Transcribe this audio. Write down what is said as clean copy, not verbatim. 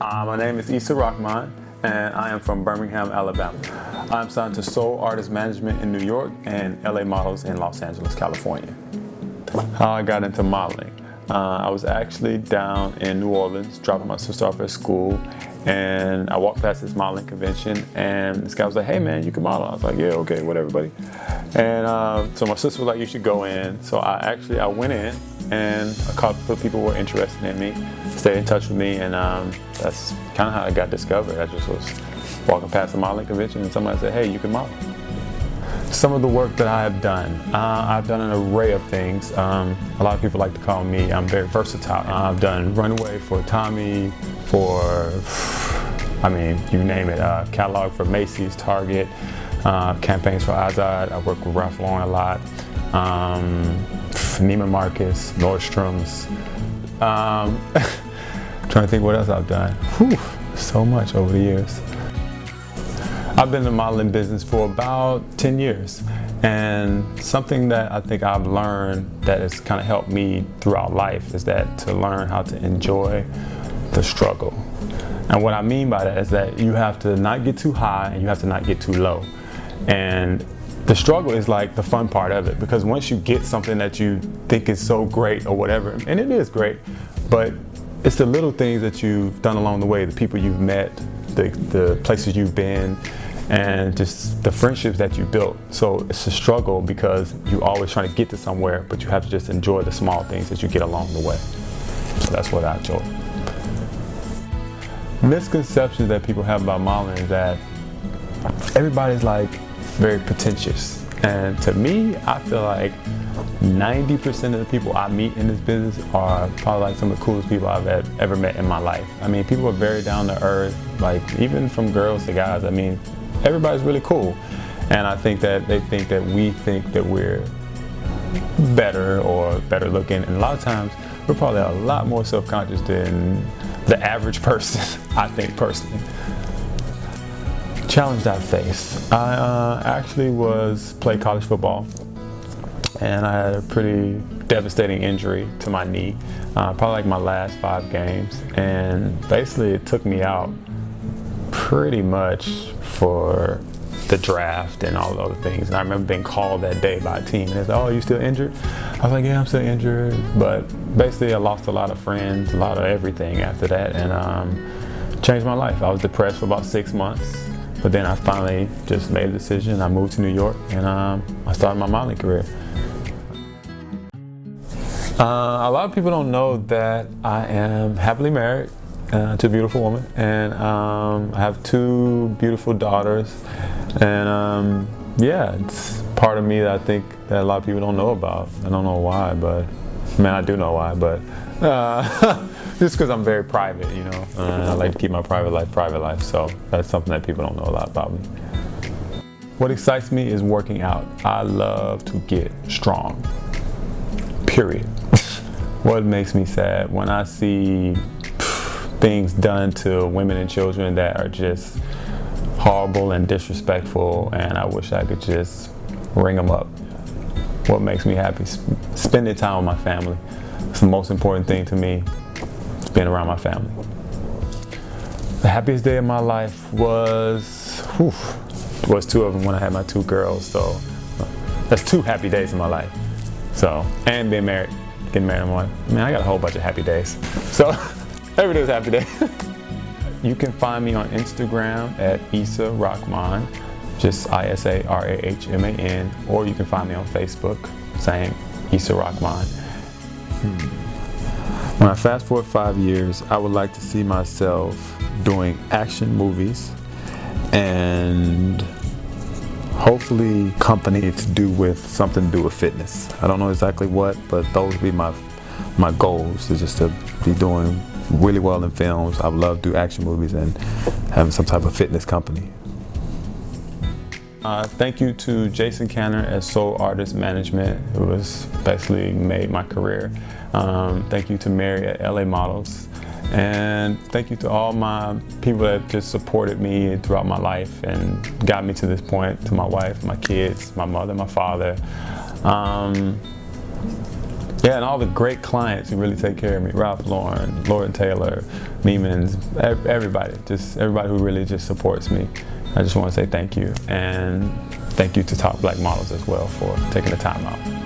My name is ISA RAHMAN, and I am from Birmingham, Alabama. I'm signed to Soul Artist Management in New York and LA Models in Los Angeles, California. How I got into modeling. I was actually down in New Orleans, dropping my sister off at school, and I walked past this modeling convention, and this guy was like, "Hey man, you can model." I was like, "Yeah, okay, whatever, buddy." And so my sister was like, "You should go in." So I went in, and a couple of people were interested in me, stayed in touch with me, and that's kind of how I got discovered. I just was walking past the modeling convention, and somebody said, "Hey, you can model." Some of the work that I have done, I've done an array of things. A lot of people like to call me, I'm very versatile. I've done runway for Tommy, you name it, catalog for Macy's, Target, campaigns for ISA. I work with Ralph Lauren a lot, Neiman Marcus, Nordstrom's. Trying to think what else I've done. Whew, so much over the years. I've been in the modeling business for about 10 years, and something that I think I've learned that has kind of helped me throughout life is that to learn how to enjoy the struggle. And what I mean by that is that you have to not get too high and you have to not get too low. And the struggle is like the fun part of it, because once you get something that you think is so great or whatever, and it is great, but it's the little things that you've done along the way, the people you've met, the places you've been, and just the friendships that you built. So it's a struggle because you're always trying to get to somewhere, but you have to just enjoy the small things that you get along the way. So that's what I enjoy. Misconceptions that people have about modeling is that everybody's like very pretentious. And to me, I feel like 90% of the people I meet in this business are probably like some of the coolest people I've ever met in my life. I mean, people are very down to earth, like even from girls to guys. I mean, everybody's really cool. And I think that they think that we think that we're better or better looking. And a lot of times, we're probably a lot more self-conscious than the average person, I think personally. Challenge I face. I actually played college football, and I had a pretty devastating injury to my knee, probably like my last 5 games, and basically it took me out pretty much for the draft and all the other things. And I remember being called that day by a team, and they said, "Oh, you still injured?" I was like, "Yeah, I'm still injured," but basically I lost a lot of friends, a lot of everything after that, and changed my life. I was depressed for about 6 months. But then I finally just made a decision. I moved to New York, and I started my modeling career. A lot of people don't know that I am happily married to a beautiful woman, and I have 2 beautiful daughters. And yeah, it's part of me that I think that a lot of people don't know about. I don't know why, but I do know why, but just because I'm very private, you know. I like to keep my private life, so that's something that people don't know a lot about me. What excites me is working out. I love to get strong, period. What makes me sad? When I see things done to women and children that are just horrible and disrespectful, and I wish I could just ring them up. What makes me happy? Spending time with my family. It's the most important thing to me, being around my family. The happiest day of my life was 2 of them when I had my 2 girls. So that's 2 happy days in my life. So, and being married, getting married, I'm like, man, I got a whole bunch of happy days. So every day is a happy day. You can find me on Instagram at ISA RAHMAN, just ISA RAHMAN, or you can find me on Facebook, same, ISA RAHMAN. When I fast forward 5 years, I would like to see myself doing action movies and hopefully company to do with something to do with fitness. I don't know exactly what, but those would be my goals, is just to be doing really well in films. I would love to do action movies and having some type of fitness company. Thank you to Jason Canner at Soul Artist Management, who has basically made my career. Thank you to Mary at LA Models. And thank you to all my people that just supported me throughout my life and got me to this point, to my wife, my kids, my mother, my father. Yeah, and all the great clients who really take care of me. Ralph Lauren, Lord Taylor, Neiman's, everybody. Just everybody who really just supports me. I just want to say thank you. And thank you to Top Black Models as well for taking the time out.